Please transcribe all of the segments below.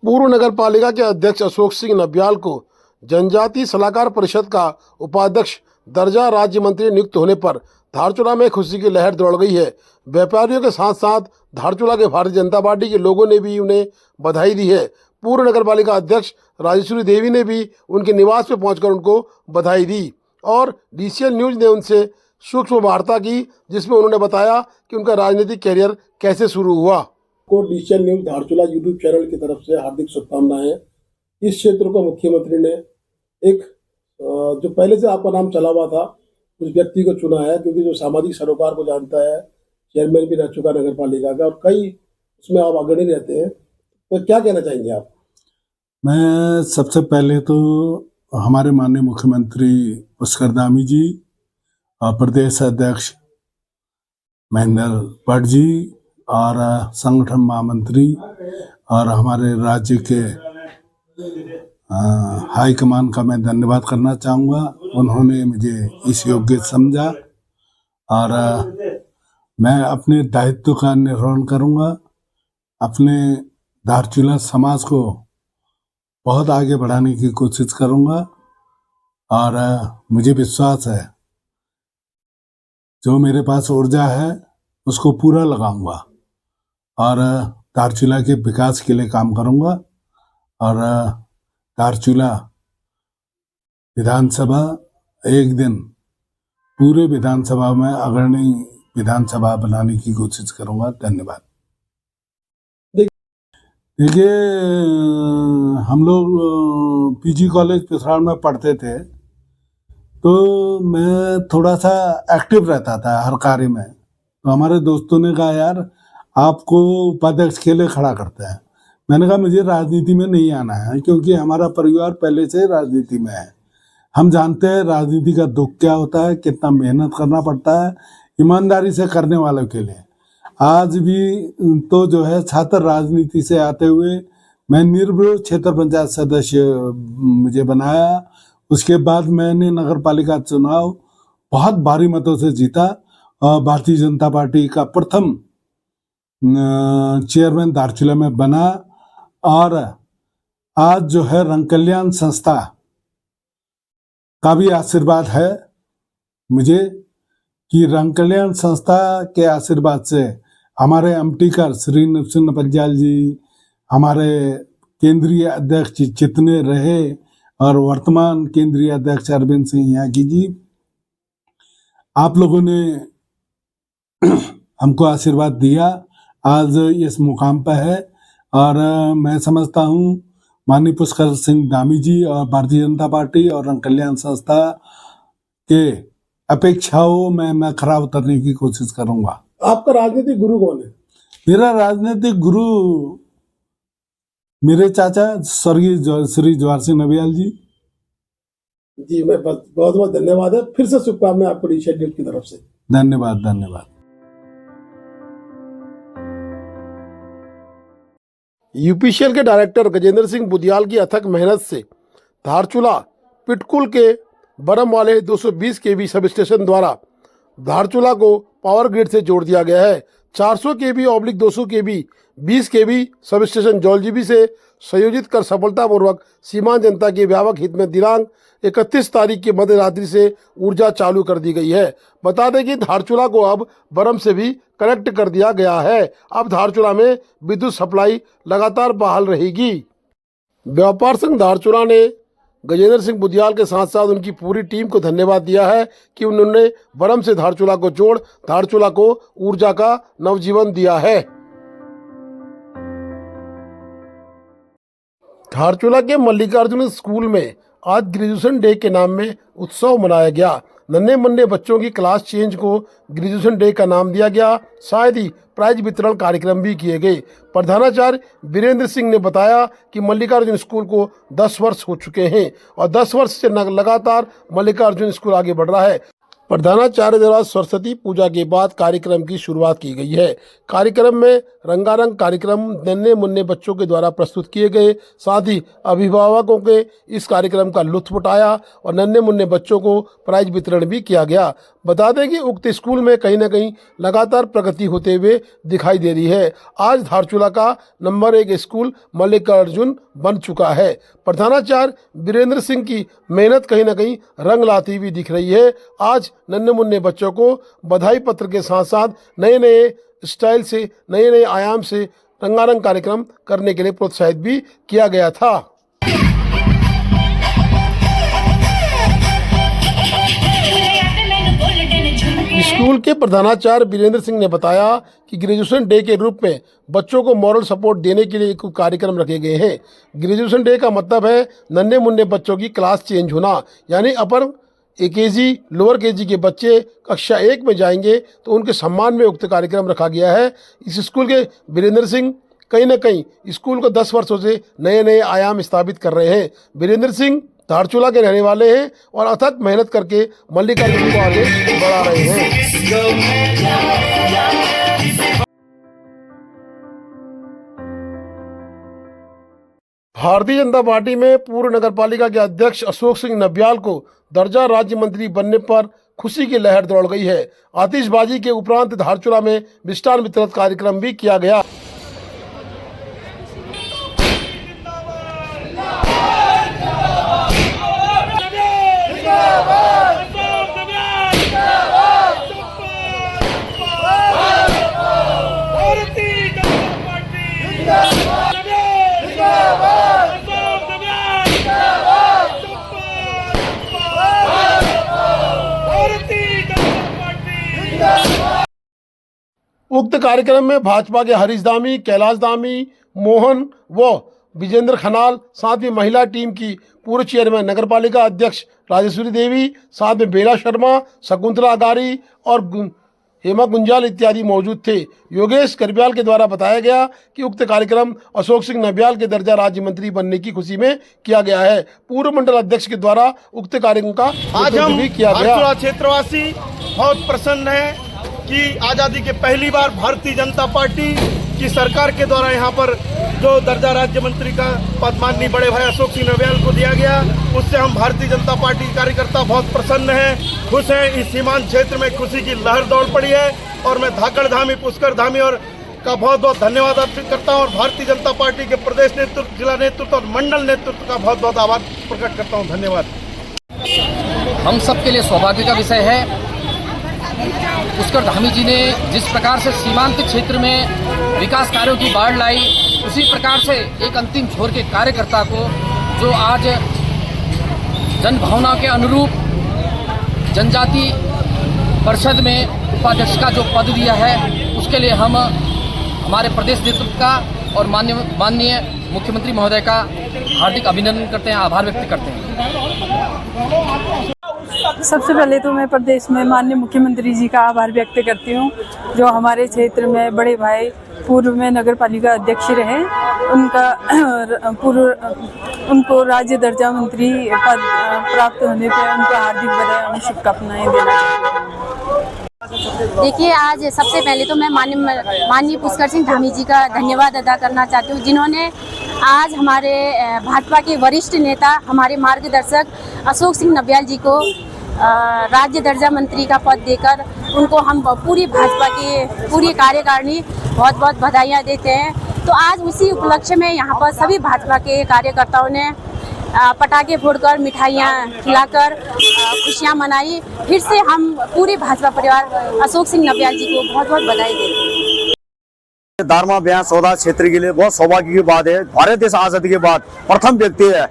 पूर्व नगर पालिका के अध्यक्ष अशोक सिंह नबियाल को जनजातीय सलाहकार परिषद का उपाध्यक्ष दर्जा राज्य मंत्री नियुक्त होने पर धारचूला में खुशी की लहर दौड़ गई है। व्यापारियों के साथ साथ धारचूला के भारतीय जनता पार्टी के लोगों ने भी उन्हें बधाई दी है। पूर्व नगर पालिका अध्यक्ष राजेश्वरी देवी ने भी उनके निवास में पहुंचकर उनको बधाई दी और डीसीएल न्यूज ने उनसे सूक्ष्म वार्ता की, जिसमें उन्होंने बताया कि उनका राजनीतिक कैरियर कैसे शुरू हुआ। को DCL news Dharchula YouTube channel की तरफ से हार्दिक शुभकामनाएं। इस क्षेत्र को मुख्यमंत्री ने एक जो पहले से आपका नाम चला हुआ था उस व्यक्ति को चुना है, क्योंकि जो सामाजिक सरोकार को जानता है, चेयरमैन भी रह चुका नगर पालिका का और कई उसमें आप अग्रणी रहते हैं, तो क्या कहना चाहेंगे आप? मैं सबसे पहले तो हमारे माननीय मुख्यमंत्री पुष्कर धामी जी और प्रदेश अध्यक्ष महेंद्र भट्ट जी और संगठन महामंत्री और हमारे राज्य के हाई कमान का मैं धन्यवाद करना चाहूँगा। उन्होंने मुझे इस योग्य समझा और मैं अपने दायित्व का निर्वहन करूँगा। अपने धारचूला समाज को बहुत आगे बढ़ाने की कोशिश करूँगा और मुझे विश्वास है जो मेरे पास ऊर्जा है उसको पूरा लगाऊंगा और धारचूला के विकास के लिए काम करूँगा और धारचूला विधानसभा एक दिन पूरे विधानसभा में अग्रणी विधानसभा बनाने की कोशिश करूँगा। धन्यवाद। देखिए, हम लोग पीजी कॉलेज पिथौरागढ़ में पढ़ते थे तो मैं थोड़ा सा एक्टिव रहता था हर कार्य में। तो हमारे दोस्तों ने कहा यार आपको उपाध्यक्ष के लिए खड़ा करते हैं। मैंने कहा मुझे राजनीति में नहीं आना है, क्योंकि हमारा परिवार पहले से राजनीति में है। हम जानते हैं राजनीति का दुख क्या होता है, कितना मेहनत करना पड़ता है ईमानदारी से करने वालों के लिए। आज भी तो जो है छात्र राजनीति से आते हुए मैं निर्विरोध क्षेत्र पंचायत सदस्य मुझे बनाया। उसके बाद मैंने नगर पालिका चुनाव बहुत भारी मतों से जीता और भारतीय जनता पार्टी का प्रथम चेयरमैन धारचूला में बना। और आज जो है रंग कल्याण संस्था का भी आशीर्वाद है मुझे कि रंग कल्याण संस्था के आशीर्वाद से हमारे अमटीकर श्री नृसिंह पंजाल जी, हमारे केंद्रीय अध्यक्ष जितने रहे और वर्तमान केंद्रीय अध्यक्ष अरविंद सिंह यागी जी, आप लोगों ने हमको आशीर्वाद दिया, आज इस मुकाम पर है। और मैं समझता हूँ माननीय पुष्कर सिंह धामी जी और भारतीय जनता पार्टी और रंग कल्याण संस्था के अपेक्षाओं में मैं खरा उतरने की कोशिश करूँगा। आपका राजनीतिक गुरु कौन है? मेरा राजनीतिक गुरु मेरे चाचा स्वर्गीय श्री जवाहर सिंह नबियाल जी। जी, मैं बहुत बहुत धन्यवाद है। फिर से शुभकामनाएं आपको डीसीएल न्यूज की तरफ से। धन्यवाद धन्यवाद। यूपीसीएल के डायरेक्टर गजेंद्र सिंह बुदियाल की अथक मेहनत से धारचूला पिटकुल के बरम वाले 220 केवी सब स्टेशन द्वारा धारचूला को पावर ग्रिड से जोड़ दिया गया है। 400 केवी ऑब्लिक 200 केवी 20 केवी सब स्टेशन जौलजीबी से संयोजित कर सफलतापूर्वक सीमांत जनता के व्यापक हित में दिनांक 31 तारीख की मध्य रात्रि से ऊर्जा चालू कर दी गई है। बता दें कि धारचूला को अब बरम से भी कनेक्ट कर दिया गया है। अब धारचूला में विद्युत सप्लाई लगातार बहाल रहेगी। व्यापार संघ धारचूला ने गजेंद्र सिंह बुदियाल के साथ साथ उनकी पूरी टीम को धन्यवाद दिया है कि उन्होंने बरम से धारचूला को जोड़ धारचूला को ऊर्जा का नवजीवन दिया है। धारचूला के मल्लिकार्जुन स्कूल में आज ग्रेजुएशन डे के नाम में उत्सव मनाया गया। नन्हे मुन्ने बच्चों की क्लास चेंज को ग्रेजुएशन डे का नाम दिया गया। शायद ही प्राइज वितरण कार्यक्रम भी किए गए। प्रधानाचार्य वीरेंद्र सिंह ने बताया कि मल्लिकार्जुन स्कूल को 10 वर्ष हो चुके हैं और 10 वर्ष से लगातार मल्लिकार्जुन स्कूल आगे बढ़ रहा है। प्रधानाचार्य द्वारा सरस्वती पूजा के बाद कार्यक्रम की शुरुआत की गई है। कार्यक्रम में रंगारंग कार्यक्रम नन्हे मुन्ने बच्चों के द्वारा प्रस्तुत किए गए, साथ ही अभिभावकों के इस कार्यक्रम का लुत्फ उठाया और नन्हे मुन्ने बच्चों को प्राइज वितरण भी किया गया। बता दें कि उक्त स्कूल में कहीं ना कहीं लगातार प्रगति होते हुए दिखाई दे रही है। आज धारचूला का नंबर 1 स्कूल मल्लिकार्जुन बन चुका है। प्रधानाचार्य वीरेंद्र सिंह की मेहनत कहीं ना कहीं रंग लाती हुई दिख रही है। आज नन्हे मुन्ने बच्चों को बधाई पत्र के साथ साथ नए नए स्टाइल से, नए नए आयाम से रंगारंग कार्यक्रम करने के लिए प्रोत्साहित भी किया गया था। स्कूल के प्रधानाचार्य वीरेंद्र सिंह ने बताया कि ग्रेजुएशन डे के रूप में बच्चों को मॉरल सपोर्ट देने के लिए कुछ कार्यक्रम रखे गए हैं। ग्रेजुएशन डे का मतलब है नन्हे मुन्ने बच्चों की क्लास चेंज होना, यानी अपर केजी, लोअर केजी के बच्चे कक्षा 1 में जाएंगे तो उनके सम्मान में उक्त कार्यक्रम रखा गया है। इस स्कूल के वीरेंद्र सिंह कहीं ना कहीं स्कूल को 10 वर्षों से नए नए आयाम स्थापित कर रहे हैं। वीरेंद्र सिंह धारचूला के रहने वाले हैं और अथक मेहनत करके मल्लिकार्जुन को आगे बढ़ा रहे हैं। भारतीय जनता पार्टी में पूर्व नगरपालिका के अध्यक्ष अशोक सिंह नबियाल को दर्जा राज्य मंत्री बनने पर खुशी की लहर दौड़ गई है। आतिशबाजी के उपरांत धारचूला में मिष्ठान वितरण कार्यक्रम भी किया गया। उक्त कार्यक्रम में भाजपा के हरीश दामी, कैलाश दामी, मोहन व विजेंद्र खनाल, साथ में महिला टीम की पूर्व चेयरमैन नगरपालिका अध्यक्ष राजेश्वरी देवी, साथ में बेला शर्मा, शकुंतला अगारी और हेमा गुंजाल इत्यादि मौजूद थे। योगेश करब्याल के द्वारा बताया गया कि उक्त कार्यक्रम अशोक सिंह नबियाल के दर्जा राज्य मंत्री बनने की खुशी में किया गया है। पूर्व मंडल अध्यक्ष के द्वारा उक्त कार्यक्रम का आज हम भी किया गया। धारचूला क्षेत्रवासी बहुत प्रसन्न है कि आज़ादी के पहली बार भारतीय जनता पार्टी की सरकार के द्वारा यहाँ पर जो दर्जा राज्य मंत्री का पद माननीय बड़े भाई अशोक सिंह नबियाल को दिया गया, उससे हम भारतीय जनता पार्टी कार्यकर्ता बहुत प्रसन्न हैं, खुश हैं। इस सीमांत क्षेत्र में खुशी की लहर दौड़ पड़ी है और मैं धाकड़ धामी, पुष्कर धामी और का बहुत बहुत धन्यवाद अर्पित करता हूँ और भारतीय जनता पार्टी के प्रदेश नेतृत्व, जिला नेतृत्व और मंडल नेतृत्व का बहुत बहुत आभार प्रकट करता हूँ। धन्यवाद। हम सबके लिए सौभाग्य का विषय है। पुष्कर धामी जी ने जिस प्रकार से सीमांत क्षेत्र में विकास कार्यों की बाढ़ लाई, उसी प्रकार से एक अंतिम छोर के कार्यकर्ता को जो आज जन भावना के अनुरूप जनजाति परिषद में उपाध्यक्ष का जो पद दिया है, उसके लिए हम हमारे प्रदेश नेतृत्व का और माननीय मुख्यमंत्री महोदय का हार्दिक अभिनंदन करते हैं, आभार व्यक्त करते हैं। सबसे पहले तो मैं प्रदेश में माननीय मुख्यमंत्री जी का आभार व्यक्त करती हूँ, जो हमारे क्षेत्र में बड़े भाई पूर्व में नगरपालिका अध्यक्ष रहे, उनको राज्य दर्जा मंत्री पद प्राप्त होने पर उनको हार्दिक बधाई और शुभकामनाएं देना। देखिए, आज सबसे पहले तो मैं माननीय पुष्कर सिंह धामी जी का धन्यवाद अदा करना चाहती हूँ, जिन्होंने आज हमारे भाजपा के वरिष्ठ नेता, हमारे मार्गदर्शक अशोक सिंह नबियाल जी को राज्य दर्जा मंत्री का पद देकर उनको हम पूरी भाजपा की पूरी कार्यकारिणी बहुत बहुत बधाइयाँ देते हैं। तो आज उसी उपलक्ष्य में यहाँ पर सभी भाजपा के कार्यकर्ताओं ने पटाखे फोड़कर, मिठाइयाँ खिलाकर खुशियाँ मनाई। फिर से हम पूरे भाजपा परिवार अशोक सिंह नबियाल जी को बहुत बहुत बधाई देते हैं। दारमा ब्याह सौदा क्षेत्र के लिए बहुत सौभाग्य की बात है। भारत देश आजादी के बाद प्रथम व्यक्ति है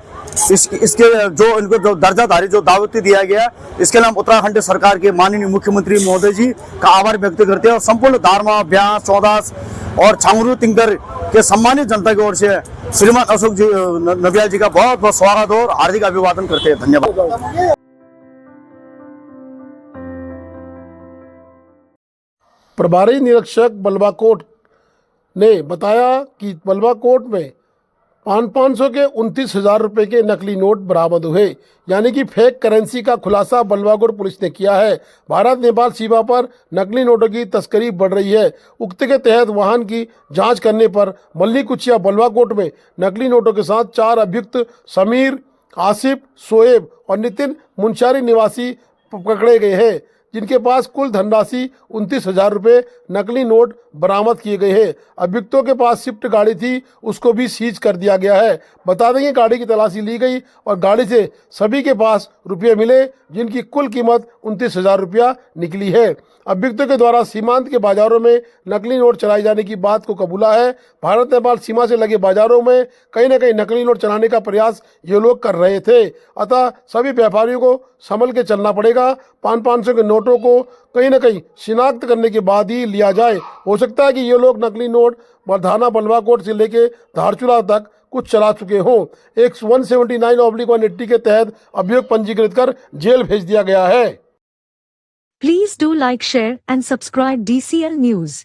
इसके जो इनको जो दर्जाधारी जो दावती दिया गया, इसके लिए हम उत्तराखंड सरकार के माननीय मुख्यमंत्री महोदय जी का आभार व्यक्त करते हैं और संपूर्ण दारमा ब्याह सौदास और छांगरू तिंकर के सम्मानित जनता की ओर से श्रीमान अशोक जी नबियाल जी का बहुत बहुत स्वागत और हार्दिक अभिवादन करते हैं। धन्यवाद। प्रभारी निरीक्षक बलवाकोट ने बताया कि बलवाकोट में 500 के 29,000 रुपए के नकली नोट बरामद हुए। यानी कि फेक करेंसी का खुलासा बलवागुड़ पुलिस ने किया है। भारत नेपाल सीमा पर नकली नोटों की तस्करी बढ़ रही है। उक्त के तहत वाहन की जांच करने पर मल्ली कुचिया बलवाकोट में नकली नोटों के साथ 4 अभियुक्त समीर, आसिफ, शोएब और नितिन मुंशारी निवासी पकड़े गए हैं, जिनके पास कुल धनराशि 29,000 रुपये नकली नोट बरामद किए गए हैं। अभियुक्तों के पास स्विफ्ट गाड़ी थी, उसको भी सीज कर दिया गया है। बता दें कि गाड़ी की तलाशी ली गई और गाड़ी से सभी के पास रुपये मिले, जिनकी कुल कीमत 29,000 रुपया निकली है। अभियुक्तों के द्वारा सीमांत के बाजारों में नकली नोट चलाए जाने की बात को कबूला है। भारत नेपाल सीमा से लगे बाजारों में कहीं न कहीं नकली नोट चलाने का प्रयास ये लोग कर रहे थे। अतः सभी व्यापारियों को संभल के चलना पड़ेगा। 500 के नोटों को कहीं न कहीं शिनाख्त करने के बाद ही लिया जाए। हो सकता है कि ये लोग नकली नोट बरधाना बलवाकोट से लेके धारचूला तक कुछ चला चुके हों। एक 179/180 के तहत अभियोग पंजीकृत कर जेल भेज दिया गया है। Please do like, share and subscribe DCL News.